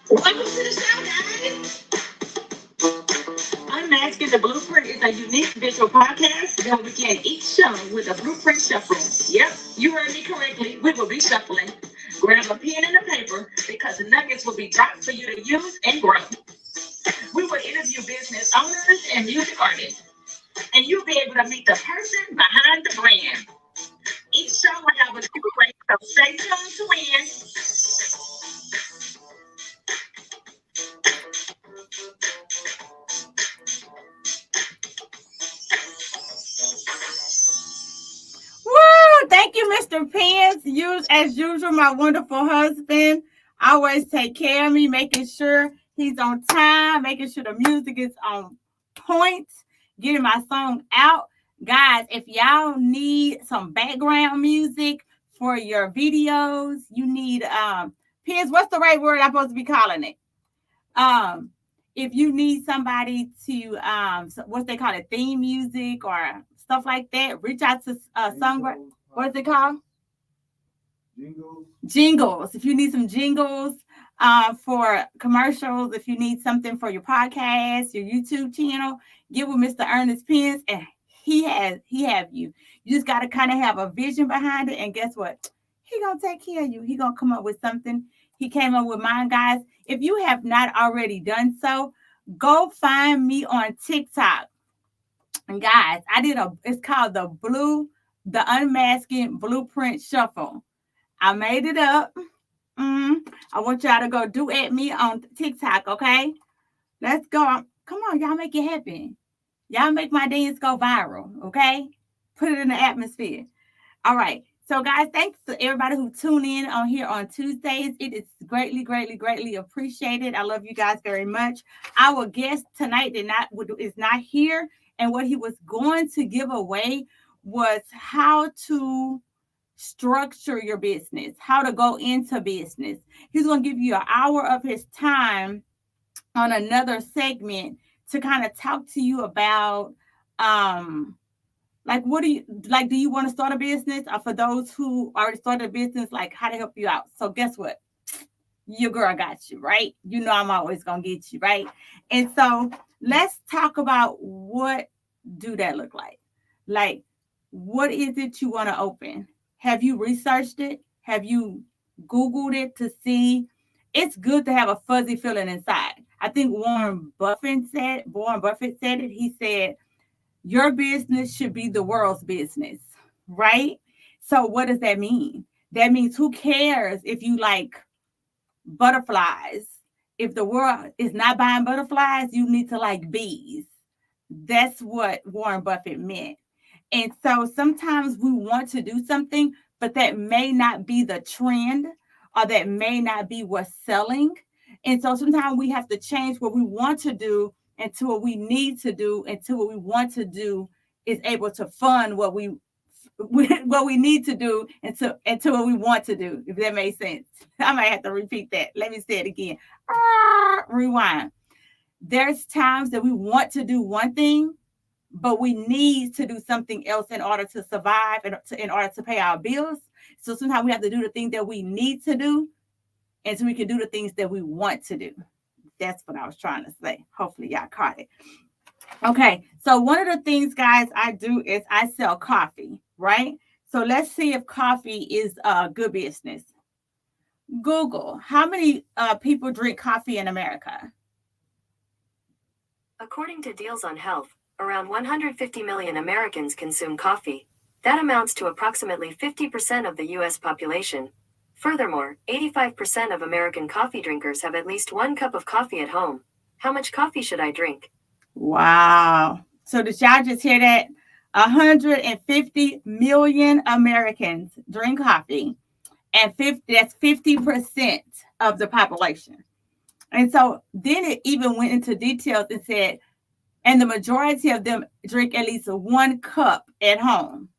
Welcome to the show, guys. Unmasking the Blueprint is a unique visual podcast that will begin each show with a blueprint shuffle. Yep, you heard me correctly. We will be shuffling. Grab a pen and a paper because the nuggets will be dropped for you to use and grow. We will interview business owners and music artists, and you'll be able to meet the person behind the brand. Each show will have a giveaway, so stay tuned to win. Woo! Thank you, Mr. Pence. You, as usual, my wonderful husband. Always take care of me, making sure he's on time, making sure the music is on point, getting my song out. Guys, if y'all need some background music for your videos, you need Pence, what's the right word I'm supposed to be calling it? If you need somebody to what they call it, theme music or stuff like that, reach out to songwriter. What is it called? Jingles. If you need some jingles for commercials, if you need something for your podcast, your YouTube channel, get with Mr. Ernest Pence, and he have you. You just got to kind of have a vision behind it, and guess what? He gonna take care of you. He gonna come up with something. He came up with mine, guys. If you have not already done so, go find me on TikTok. And guys, it's called the Unmasking Blueprint Shuffle. I made it up. I want y'all to go do at me on TikTok, okay? Let's go. Come on, y'all make it happen. Y'all make my dance go viral, okay? Put it in the atmosphere. All right. So, guys, thanks to everybody who tune in on here on Tuesdays. It is greatly, greatly, greatly appreciated. I love you guys very much. Our guest tonight is not here, and what he was going to give away was how to structure your business, how to go into business. He's going to give you an hour of his time on another segment to kind of talk to you about like, what do you like? Do you want to start a business? Or for those who already started a business, like how to help you out. So guess what? Your girl got you, right? You know I'm always gonna get you, right? And so let's talk about what do that look like. Like, what is it you want to open? Have you researched it? Have you Googled it to see? It's good to have a fuzzy feeling inside. I think Warren Buffett said it. He said, your business should be the world's business, right? So what does that mean? That means who cares if you like butterflies? If the world is not buying butterflies, you need to like bees. That's what Warren Buffett meant. And so sometimes we want to do something, but that may not be the trend or that may not be what's selling. And so sometimes we have to change what we want to do into what we need to do, until what we want to do is able to fund what we need to do, into what we want to do, if that makes sense. I might have to repeat that. Let me say it again. Rewind. There's times that we want to do one thing, but we need to do something else in order to survive and in order to pay our bills. So sometimes we have to do the thing that we need to do, and so we can do the things that we want to do. That's what I was trying to say. Hopefully y'all caught it. Okay. So one of the things, guys, I do is I sell coffee, right? So let's see if coffee is a good business. Google, how many people drink coffee in America? According to Deals on Health, around 150 million Americans consume coffee. That amounts to approximately 50% of the U.S. population. Furthermore, 85% of American coffee drinkers have at least one cup of coffee at home. How much coffee should I drink? Wow. So did y'all just hear that? 150 million Americans drink coffee, and that's 50% of the population. And so then it even went into details and said, and the majority of them drink at least one cup at home.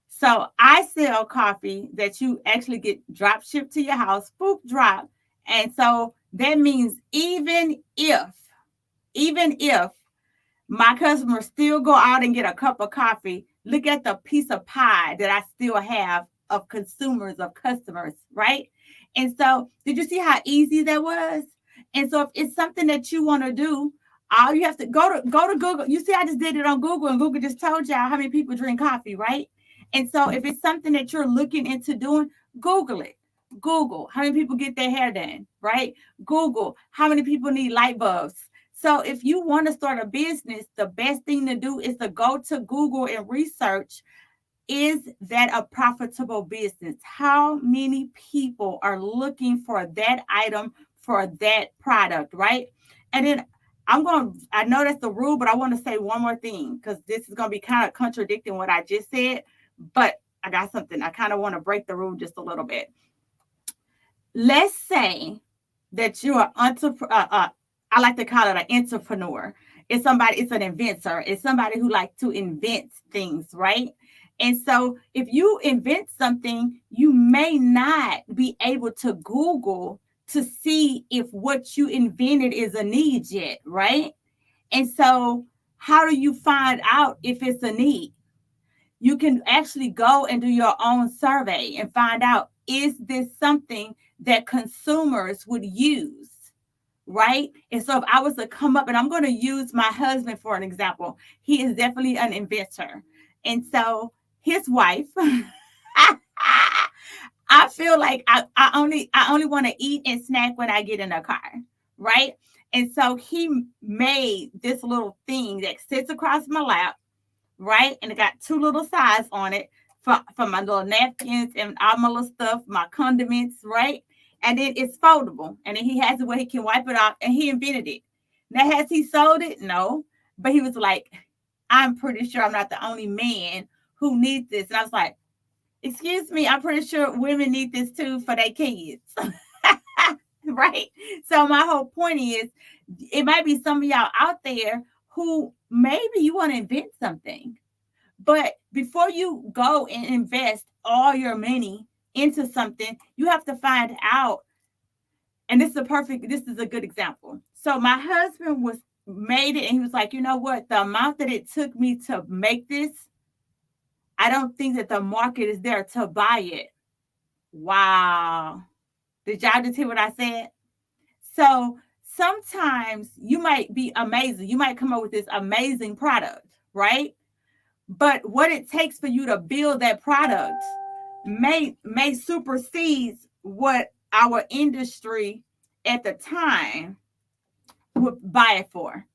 So I sell coffee that you actually get drop shipped to your house, boop, drop. And so that means even if my customers still go out and get a cup of coffee, look at the piece of pie that I still have of consumers, of customers, right? And so did you see how easy that was? And so if it's something that you want to do, all you have to go to Google. You see, I just did it on Google, and Google just told y'all how many people drink coffee, right? And so if it's something that you're looking into doing, Google it. Google how many people get their hair done, right? Google how many people need light bulbs. So if you want to start a business, the best thing to do is to go to Google and research, is that a profitable business? How many people are looking for that item, for that product, right? And then I know that's the rule, but I want to say one more thing because this is going to be kind of contradicting what I just said, but I got something. I kind of want to break the rule just a little bit. Let's say that you're an entrepreneur. I like to call it an entrepreneur. It's an inventor. It's somebody who likes to invent things, right? And so if you invent something, you may not be able to Google to see if what you invented is a need yet, right? And so how do you find out if it's a need? You can actually go and do your own survey and find out, is this something that consumers would use? Right? And so if I was to come up, and I'm going to use my husband for an example, he is definitely an inventor. And so his wife, I feel like I only want to eat and snack when I get in a car, right? And so he made this little thing that sits across my lap, right? And it got two little sides on it for my little napkins and all my little stuff, my condiments, right? And then it's foldable. And then he has it where he can wipe it off, and he invented it. Now, has he sold it? No. But he was like, I'm pretty sure I'm not the only man who needs this. And I was like, excuse me, I'm pretty sure women need this too for their kids. Right? So my whole point is, it might be some of y'all out there who maybe you want to invent something. But before you go and invest all your money into something, you have to find out. And this is a good example. So my husband made it, and he was like, you know what? The amount that it took me to make this, I don't think that the market is there to buy it. Wow. Did y'all just hear what I said? So sometimes you might be amazing. You might come up with this amazing product, right? But what it takes for you to build that product may supersede what our industry at the time would buy it for.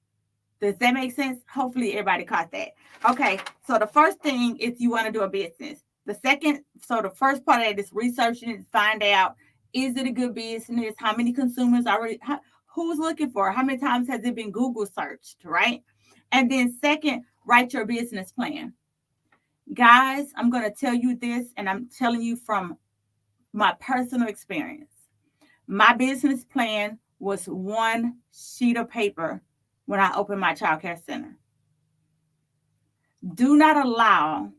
Does that make sense? Hopefully everybody caught that. Okay, so the first thing is you want to do a business. The first part of it is researching it to find out, is it a good business? How many consumers who's looking for it? How many times has it been Google searched, right? And then second, write your business plan. Guys, I'm going to tell you this, and I'm telling you from my personal experience. My business plan was one sheet of paper when I opened my child care center. Do not allow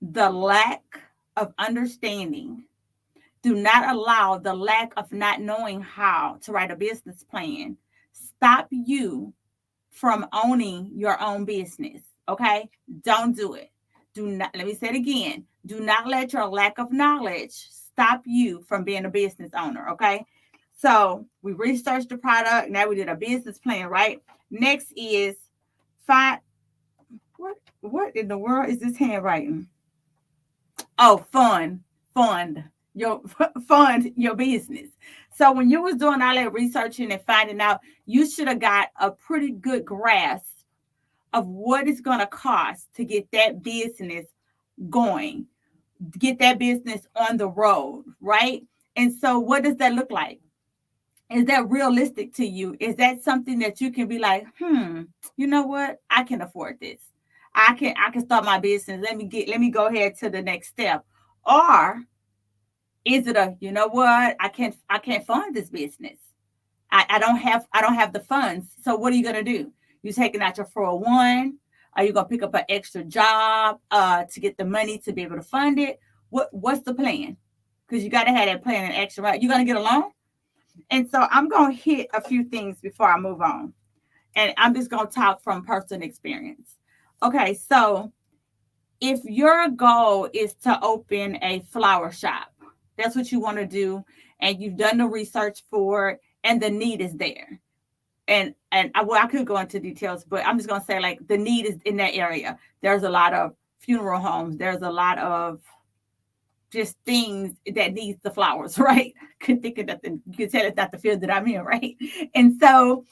the lack of understanding, do not allow the lack of not knowing how to write a business plan stop you from owning your own business, okay? Don't do it. Let me say it again. Do not let your lack of knowledge stop you from being a business owner, okay? So we researched the product. Now we did a business plan, right? Next is find, what in the world is this handwriting? Oh, fund your business. So when you was doing all that researching and finding out, you should have got a pretty good grasp of what it's going to cost to get that business going, get that business on the road, right? And so what does that look like? Is that realistic to you? Is that something that you can be like, you know what? I can afford this. I can start my business. Let me go ahead to the next step. Or is it you know what? I can't fund this business. I don't have the funds. So what are you gonna do? You taking out your 401? Are you gonna pick up an extra job to get the money to be able to fund it? What's the plan? Because you got to have that plan in action, right? You're gonna get a loan. And so I'm gonna hit a few things before I move on, and I'm just gonna talk from personal experience. Okay, so if your goal is to open a flower shop, that's what you want to do, and you've done the research for it, and the need is there. Well, I could go into details, but I'm just gonna say like the need is in that area. There's a lot of funeral homes. There's a lot of just things that needs the flowers, right? Couldn't think of nothing. You can tell it's not the field that I'm in, right? And so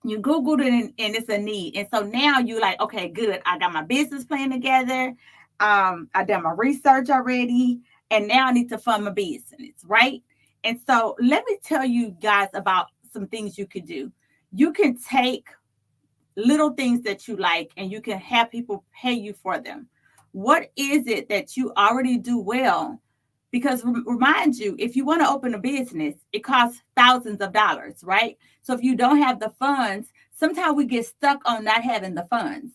you Googled it and it's a need. And so now you're like, okay, good. I got my business plan together. I done my research already. And now I need to fund my business, right? And so let me tell you guys about some things you could do. You can take little things that you like and you can have people pay you for them. What is it that you already do well? Because remind you, if you want to open a business, it costs thousands of dollars, right? So if you don't have the funds, sometimes we get stuck on not having the funds.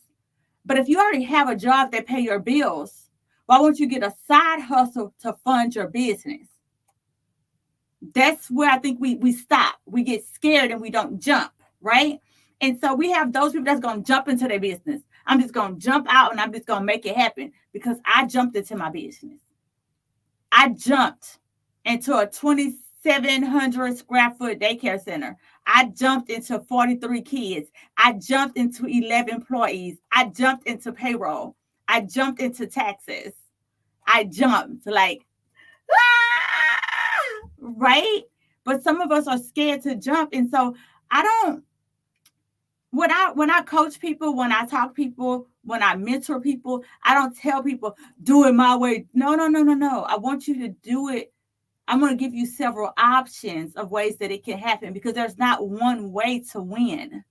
But if you already have a job that pay your bills, why won't you get a side hustle to fund your business? That's where I think we stop. We get scared and we don't jump, right? And so we have those people that's going to jump into their business. I'm just going to jump out and I'm just going to make it happen because I jumped into my business. I jumped into a 2,700 square foot daycare center. I jumped into 43 kids. I jumped into 11 employees. I jumped into payroll. I jumped into taxes. I jumped like, right? But some of us are scared to jump. And so when I coach people, when I talk people, when I mentor people, I don't tell people, do it my way. No. I want you to do it. I'm going to give you several options of ways that it can happen because there's not one way to win.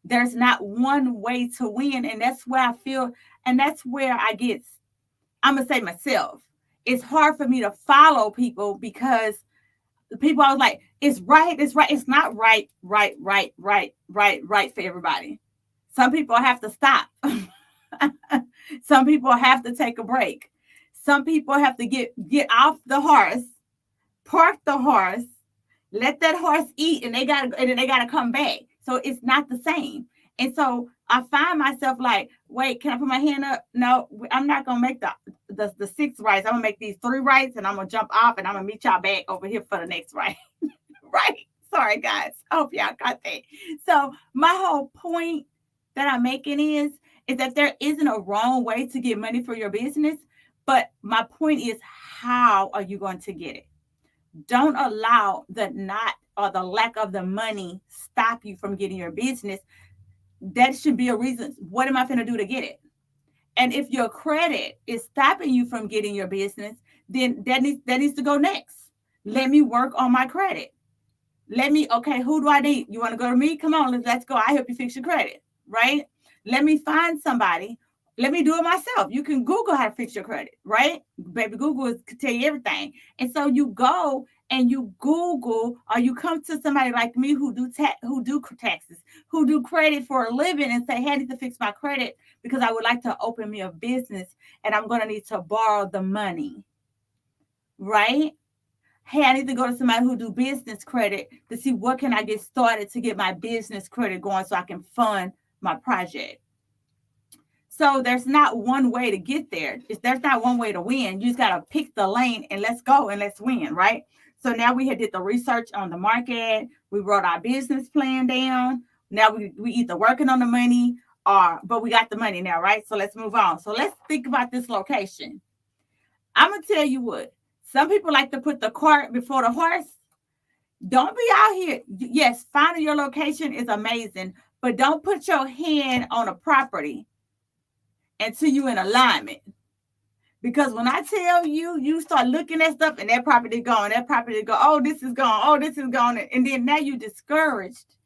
There's not one way to win. And that's where I feel, and that's where I'm going to say myself, it's hard for me to follow people because the people I was like, it's right. It's not right for everybody. Some people have to stop. Some people have to take a break. Some people have to get off the horse, park the horse, let that horse eat, and then they gotta come back. So it's not the same. And so I find myself like, wait, can I put my hand up? No, I'm not gonna make the 6 rights. I'm gonna make these 3 rights, and I'm gonna jump off, and I'm gonna meet y'all back over here for the next right. Right? Sorry, guys. I hope y'all got that. So my whole point that I'm making is that there isn't a wrong way to get money for your business, but my point is, how are you going to get it? Don't allow the lack of the money stop you from getting your business. That should be a reason. What am I going to do to get it? And if your credit is stopping you from getting your business, then that needs to go next. Let me work on my credit. Okay, who do I need? You want to go to me? Come on, let's go. I help you fix your credit, right? Let me find somebody. Let me do it myself. You can Google how to fix your credit, right? Baby Google can tell you everything. And so you go and you Google, or you come to somebody like me who do taxes, who do credit for a living, and say, hey, I need to fix my credit because I would like to open me a business and I'm going to need to borrow the money, right? Hey, I need to go to somebody who do business credit to see what can I get started to get my business credit going so I can fund my project. So there's not one way to get there. There's not one way to win. You just got to pick the lane and let's go and let's win, right? So now we did the research on the market. We wrote our business plan down. Now we either working on the money but we got the money now, right? So let's move on. So let's think about this location. I'm going to tell you what. Some people like to put the cart before the horse. Don't be out here. Yes, finding your location is amazing, but don't put your hand on a property until you're in alignment. Because when I tell you, you start looking at stuff and that property gone, oh, this is gone, oh, this is gone. And then now you're discouraged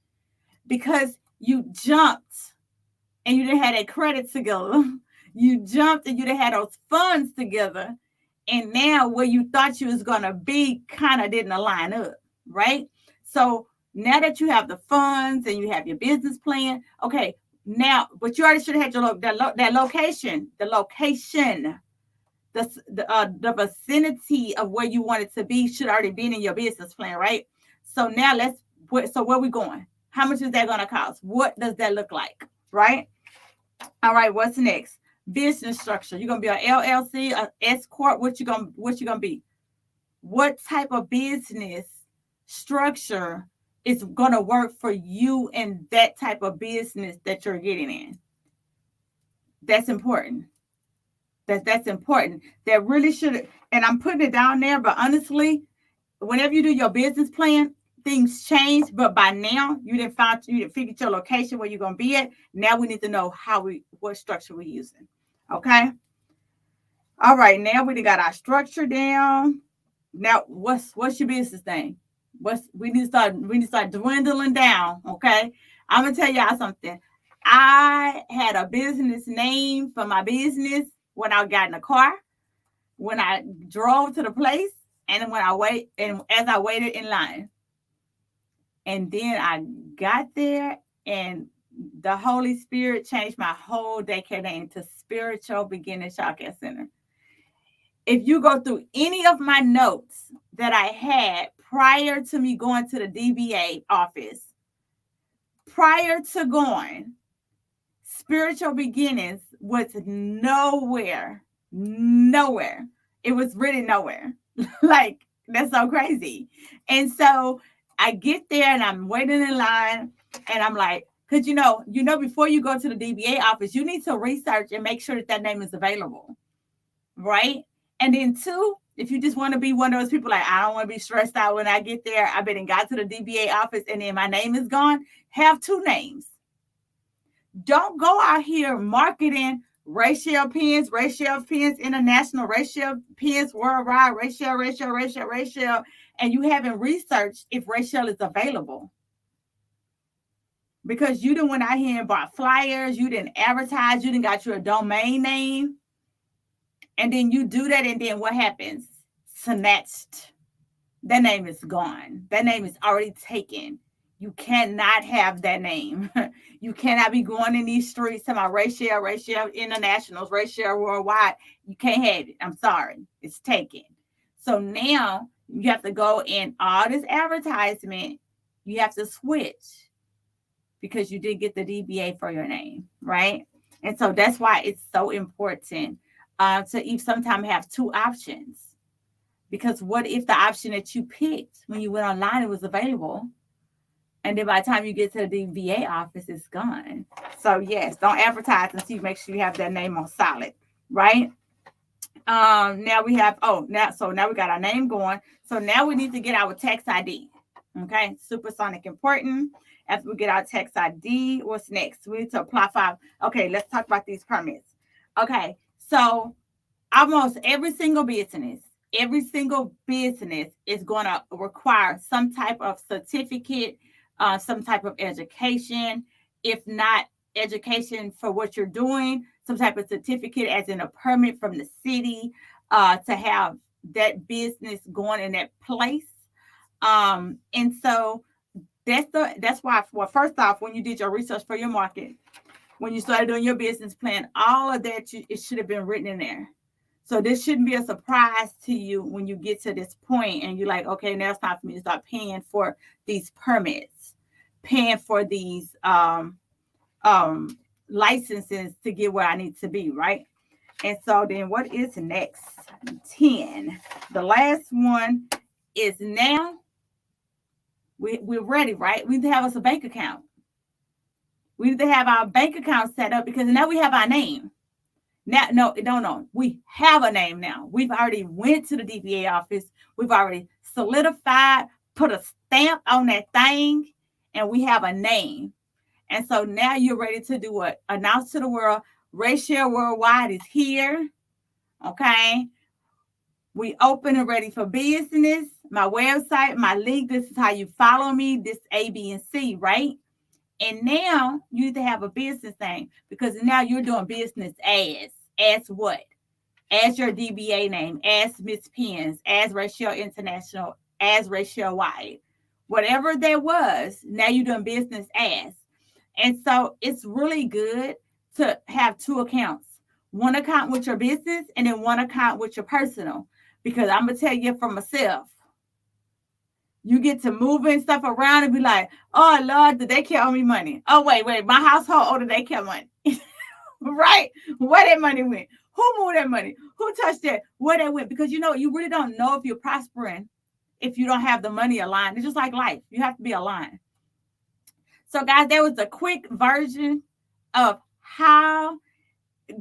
because you jumped and you didn't have that credit together. You jumped and you didn't have those funds together. And now where you thought you was going to be kind of didn't align up, right? So now that you have the funds and you have your business plan, okay, now, but you already should have had that location, the vicinity of where you want it to be should already be in your business plan, right? So now so where are we going? How much is that going to cost? What does that look like, right? All right, what's next? business structure. You're gonna be an LLC, a S corp. What you gonna be? What type of business structure is gonna work for you in that type of business that you're getting in? That's important. That's important. That really should. And I'm putting it down there. But honestly, whenever you do your business plan, things change. But by now, you didn't figure your location where you're gonna be at. Now we need to know what structure we're using. Okay. All right. Now we got our structure down. Now what's your business name? We need to start dwindling down. Okay. I'm gonna tell y'all something. I had a business name for my business when I got in the car, when I drove to the place, and as I waited in line. And then I got there, and the Holy Spirit changed my whole daycare name to Spiritual Beginning Childcare Center. If you go through any of my notes that I had prior to me going to the DBA office, prior to going, Spiritual Beginnings was nowhere. It was really nowhere. Like, that's so crazy. And so I get there and I'm waiting in line, and I'm like, because before you go to the DBA office, you need to research and make sure that name is available, right? And then two, if you just want to be one of those people like, I don't want to be stressed out when I get there, I've been and got to the DBA office and then my name is gone, have two names. Don't go out here marketing Rachel Pens International, Rachel Pens Worldwide, Rachel, and you haven't researched if Rachel is available. Because you didn't went out here and bought flyers, you didn't advertise, you didn't got your domain name, and then you do that, and then what happens? Snatched. That name is gone. That name is already taken. You cannot have that name. You cannot be going in these streets talking about Rachel Internationals, Rachel Worldwide. You can't have it. I'm sorry. It's taken. So now you have to go in all this advertisement. You have to switch because you did get the DBA for your name, right? And so that's why it's so important to sometimes have two options. Because what if the option that you picked when you went online, it was available, and then by the time you get to the DBA office, it's gone. So yes, don't advertise until you make sure you have that name on solid, right? Now we have, now we got our name going. So now we need to get our tax ID. Okay, supersonic important. After we get our tax ID, what's next? We need to apply for, okay, let's talk about these permits. Okay, so almost every single business is going to require some type of certificate, some type of education, if not education for what you're doing, some type of certificate as in a permit from the city to have that business going in that place. And so that's why, well, first off, when you did your research for your market, when you started doing your business plan, all of that, it should have been written in there. So this shouldn't be a surprise to you when you get to this point and you're like, okay, now it's time for me to start paying for these permits, paying for these licenses to get where I need to be, right? And so then what is next? 10. The last one is now we're ready, right? We need to have us a bank account. We need to have our bank account set up because now we have our name. Now, no. We have a name now. We've already went to the DBA office. We've already solidified, put a stamp on that thing, and we have a name. And so now you're ready to do what? Announce to the world, Rachel Worldwide is here. Okay. We open and ready for business. My website, my link, this is how you follow me, this A, B, and C, right? And now you need to have a business name because now you're doing business as what? As your DBA name, as Miss Pens, as Rachel International, as Rachel White. Whatever that was, now you're doing business as. And so it's really good to have two accounts. One account with your business and then one account with your personal. Because I'm going to tell you from myself, you get to moving stuff around and be like, oh, Lord, the daycare owe me money. Oh, wait, my household owed the daycare money. right? Where that money went? Who moved that money? Who touched that? Where that went? Because you really don't know if you're prospering if you don't have the money aligned. It's just like life. You have to be aligned. So, guys, that was a quick version of how.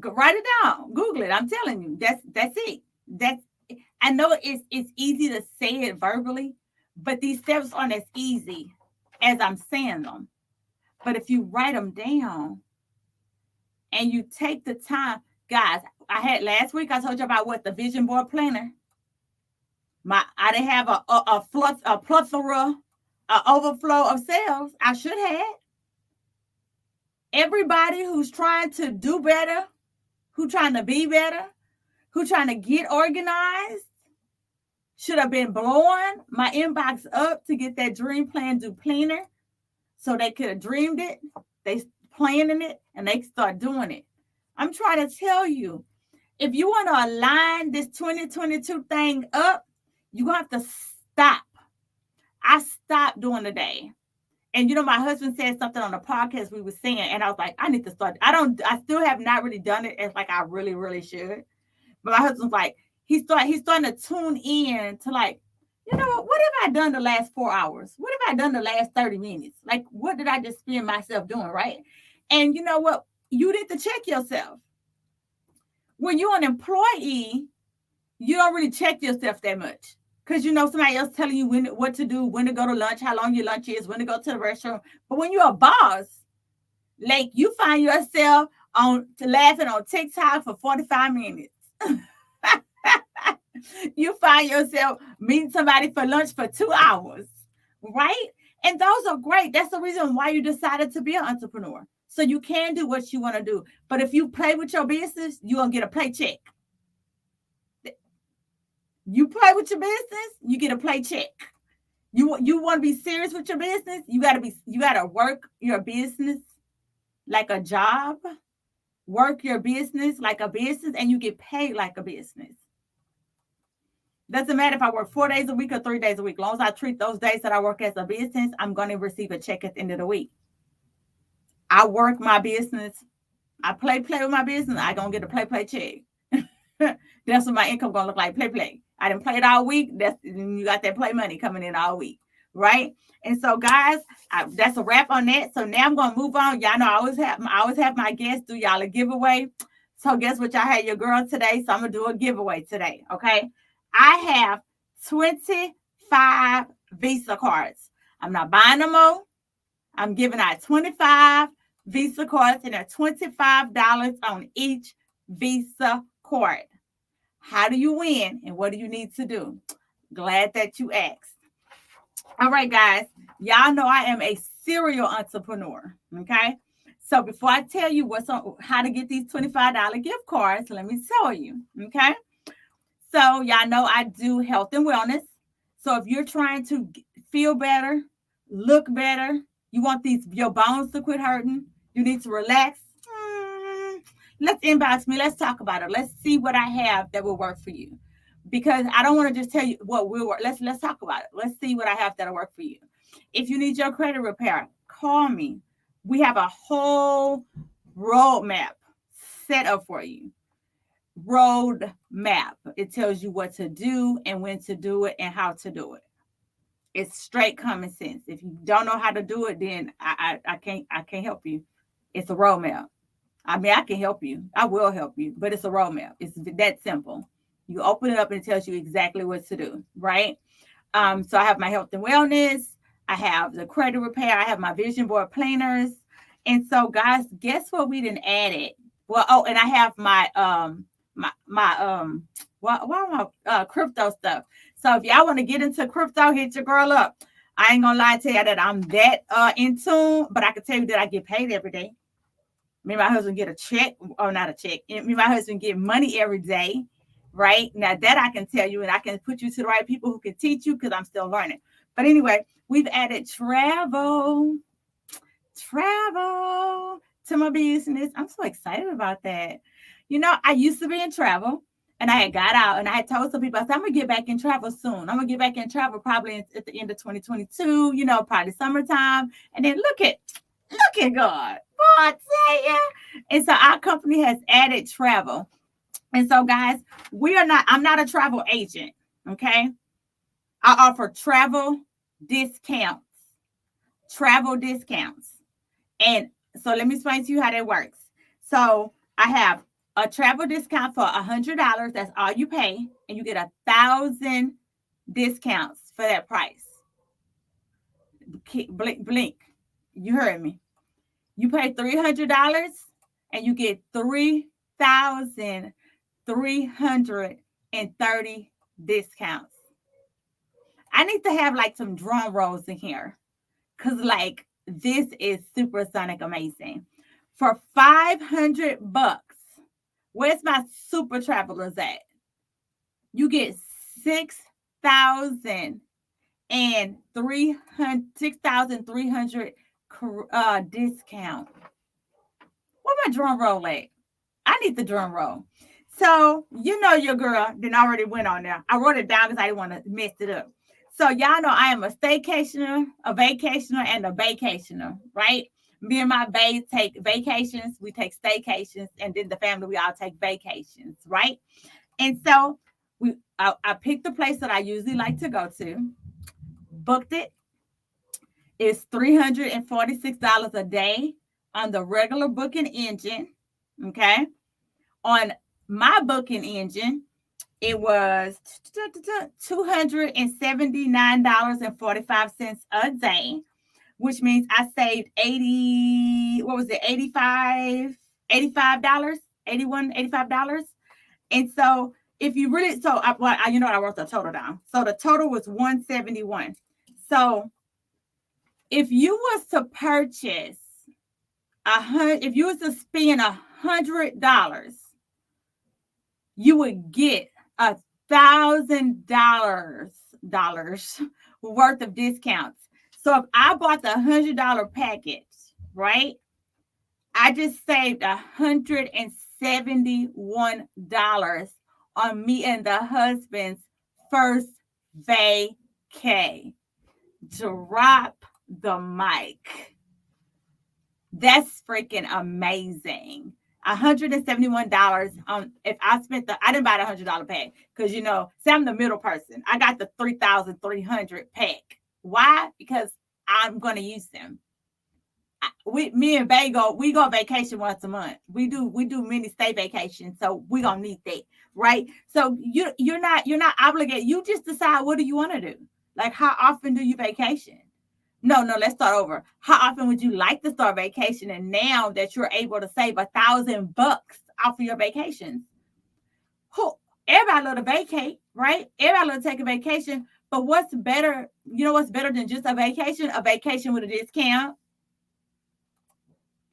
Write it down. Google it. I'm telling you. That's it. I know it's easy to say it verbally, but these steps aren't as easy as I'm saying them. But if you write them down and you take the time, guys, I had last week, I told you about what the vision board planner. I didn't have a plethora, an overflow of sales. I should have. Everybody who's trying to do better, who's trying to be better, who's trying to get organized, should have been blowing my inbox up to get that dream plan do planner so they could have dreamed it, they planning it, and they start doing it. I'm trying to tell you, if you want to align this 2022 thing up, you're going to have to stop. I stopped during the day. And my husband said something on the podcast we were saying, and I was like, I need to start. I still have not really done it as like I really, really should. But my husband's like, he's starting to tune in to like, what have I done the last 4 hours? What have I done the last 30 minutes? Like, what did I just spend myself doing, right? And you know what? You need to check yourself. When you're an employee, you don't really check yourself that much. Because somebody else telling you what to do, when to go to lunch, how long your lunch is, when to go to the restaurant. But when you're a boss, like you find yourself laughing on TikTok for 45 minutes. You find yourself meeting somebody for lunch for 2 hours, right? And those are great. That's the reason why you decided to be an entrepreneur. So you can do what you want to do. But if you play with your business, you're going to get a paycheck. You play with your business, you get a paycheck. You want to be serious with your business, you got to work your business like a job, work your business like a business, and you get paid like a business. Doesn't matter if I work 4 days a week or 3 days a week. As long as I treat those days that I work as a business, I'm going to receive a check at the end of the week. I work my business. I play with my business. I going to get a play check. That's what my income going to look like, play. I didn't play it all week. You got that play money coming in all week, right? And so, guys, that's a wrap on that. So now I'm going to move on. Y'all know I always have my guests do y'all a giveaway. So guess what? Y'all had your girl today. So I'm going to do a giveaway today, okay? I have 25 Visa cards. I'm not buying them more. I'm giving out 25 Visa cards, and they're $25 on each Visa card. How do you win, and what do you need to do? Glad that you asked. All right, guys. Y'all know I am a serial entrepreneur, okay? So before I tell you how to get these $25 gift cards, let me tell you, okay? So y'all know I do health and wellness. So if you're trying to feel better, look better, you want your bones to quit hurting, you need to relax, let's inbox me. Let's talk about it. Let's see what I have that will work for you. Because I don't want to just tell you what will work. Let's talk about it. Let's see what I have that'll work for you. If you need your credit repair, call me. We have a whole roadmap set up for you. Roadmap. It tells you what to do and when to do it and how to do it. It's straight common sense. If you don't know how to do it, then I can't help you. It's a roadmap. I mean, I can help you. I will help you, but it's a roadmap. It's that simple. You open it up and it tells you exactly what to do, right? So I have my health and wellness. I have the credit repair. I have my vision board planners. And so, guys, guess what we didn't add it? Well, and I have my crypto stuff. So if y'all want to get into crypto, hit your girl up. I ain't gonna lie to you that I'm that in tune, but I can tell you that I get paid every day. Me and my husband get a check, or not a check. Me and my husband get money every day, right? Now that I can tell you, and I can put you to the right people who can teach you because I'm still learning. But anyway, we've added travel to my business. I'm so excited about that. I used to be in travel, and I had got out, and I had told some people, I said, I'm going to get back in travel soon. I'm going to get back in travel probably at the end of 2022, probably summertime. And then look at Look at God. Boy, I tell ya. And so our company has added travel. And so, guys, I'm not a travel agent. Okay. I offer discounts. Travel discounts. And so let me explain to you how that works. So I have a travel discount for $100. That's all you pay. And you get 1,000 discounts for that price. Blink, blink. You heard me. You pay $300 and you get 3,330 discounts. I need to have like some drum rolls in here. Cause like this is supersonic amazing. For $500, where's my super travelers at? You get 6,300 discount. Where my drum roll at? I need the drum roll. So you know your girl then already went on there. I wrote it down because I didn't want to mess it up. So y'all know I am a staycationer, a vacationer, and a vacationer, right? Me and my babe take vacations. We take staycations, and then the family, we all take vacations, right? And so I picked the place that I usually like to go to, booked it. It's $346 a day on the regular booking engine, okay? On my booking engine, it was $279.45 a day, which means I saved $85, $85. And so if you really, you know what, I wrote the total down. So the total was $171. So if you was to purchase if you was to spend $100, you would get $1,000 worth of discounts. So if I bought the $100 package, right, I just saved $171 on me and the husband's first vacay. Drop the mic. That's freaking amazing. $171. If I spent I didn't buy the $100 pack because say I'm the middle person. I got the 3,300 pack. Why? Because I'm gonna use them. Me and Bay we go vacation once a month. We do mini stay vacations, so we gonna need that, right? So you're not obligated. You just decide what do you want to do. Like how often do you vacation? No, let's start over. How often would you like to start vacation? And now that you're able to save $1,000 off of your vacations, everybody love to vacate, right? Everybody love to take a vacation. But what's better? You know what's better than just a vacation? A vacation with a discount.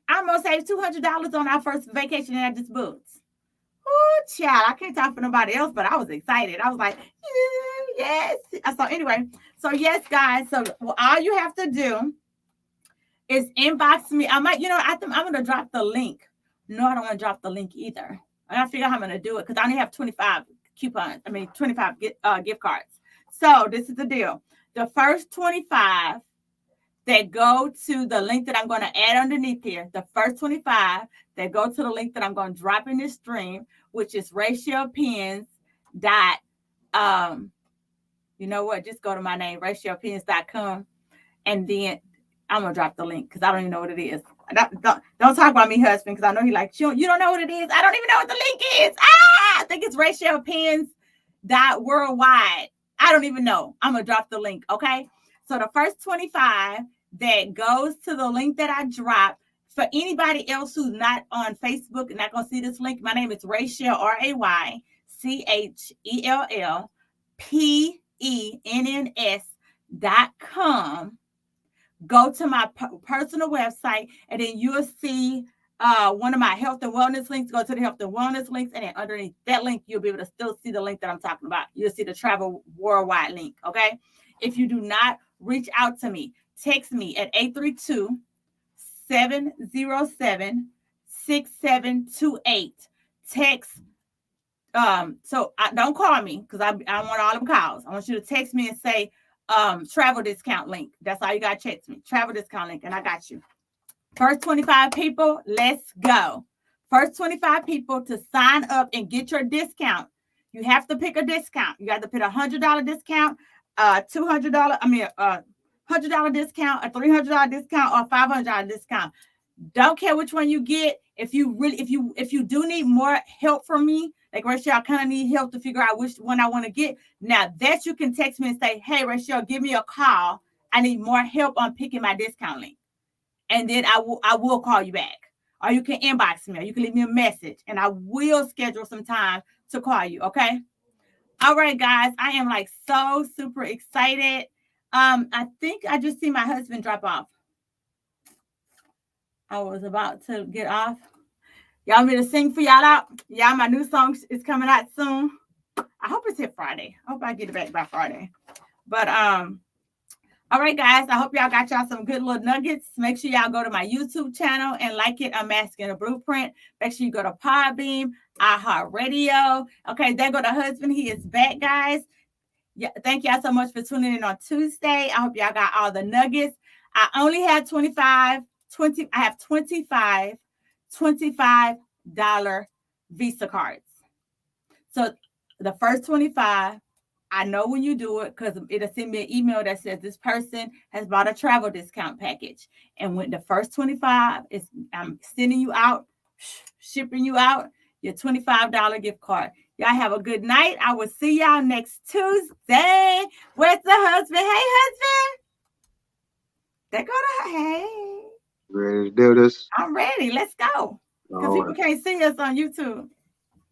I'm gonna save $200 on our first vacation that I just booked. Oh, child, I can't talk for nobody else, but I was excited. I was like, yes. So anyway, yes, guys. So all you have to do is inbox me. I might, I'm gonna drop the link. No, I don't want to drop the link either. I gotta figure out how I'm gonna do it because I only have 25 25 gift cards. So this is the deal. The first 25 that go to the link that I'm going to add underneath here, the first 25 that go to the link that I'm going to drop in this stream, which is ratiopens. You know what? Just go to my name, ratiopens.com, and then I'm going to drop the link because I don't even know what it is. Don't talk about me, husband, because I know he like, you don't know what it is. I don't even know what the link is. I think it's ratiopens.worldwide. I don't even know. I'm going to drop the link, okay? So the first 25 that goes to the link that I dropped, for anybody else who's not on Facebook and not going to see this link, my name is Rachel, RayChellPenns.com. Go to my personal website, and then you'll see one of my health and wellness links. Go to the health and wellness links, and then underneath that link, you'll be able to still see the link that I'm talking about. You'll see the travel worldwide link, okay? If you do not reach out to me, text me at 832-707-6728. Text. Don't call me because I want all them calls. I want you to text me and say travel discount link. That's all you got to text me. Travel discount link, and I got you. First 25 people, let's go. First 25 people to sign up and get your discount. You have to pick a discount. You have to pick $100 discount, $200, $100 discount, a $300 discount, or $500 discount. Don't care which one you get. If you do need more help from me, like Rachel, I kind of need help to figure out which one I want to get. Now that you can text me and say, hey, Rachel, give me a call. I need more help on picking my discount link. And then I will call you back. Or you can inbox me, or you can leave me a message, and I will schedule some time to call you, okay? All right, guys, I am like so super excited. I think I just see my husband drop off. I was about to get off. Y'all want me to sing for y'all out? Yeah, my new song is coming out soon. I hope it's hit Friday. I hope I get it back by Friday. But all right, guys, I hope y'all got y'all some good little nuggets. Make sure y'all go to my YouTube channel and like it. Unmasking the Blueprint. Make sure you go to Podbeam, iHeartRadio. Okay, there go the husband. He is back, guys. Yeah, thank y'all so much for tuning in on Tuesday. I hope y'all got all the nuggets. I only had 25 $25 Visa cards. So the first 25, I know when you do it because it'll send me an email that says this person has bought a travel discount package. And when the first 25 is, I'm sending you out, shipping you out your $25 gift card. Y'all have a good night. I will see y'all next Tuesday. Where's the husband? Hey, husband. There go to hey. Ready to do this? I'm ready. Let's go. Because people can't see us on YouTube.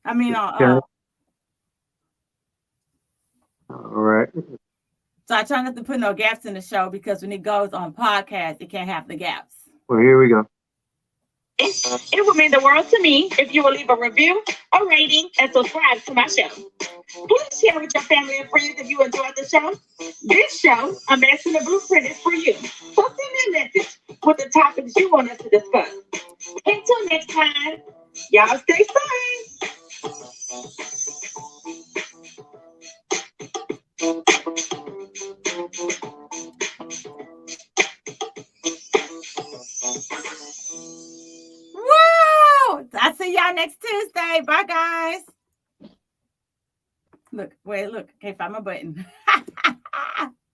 I mean, All right. So I try not to put no gaps in the show because when it goes on podcast, it can't have the gaps. Well, here we go. It would mean the world to me if you will leave a review, a rating, and subscribe to my show. Please share with your family and friends if you enjoyed the show. This show, Unmasking the Blueprint, is for you. So send me a message with the topics you want us to discuss. Until next time, y'all stay safe. Woo! I'll see y'all next Tuesday. Bye, guys. Look, wait, look. Can't find my button.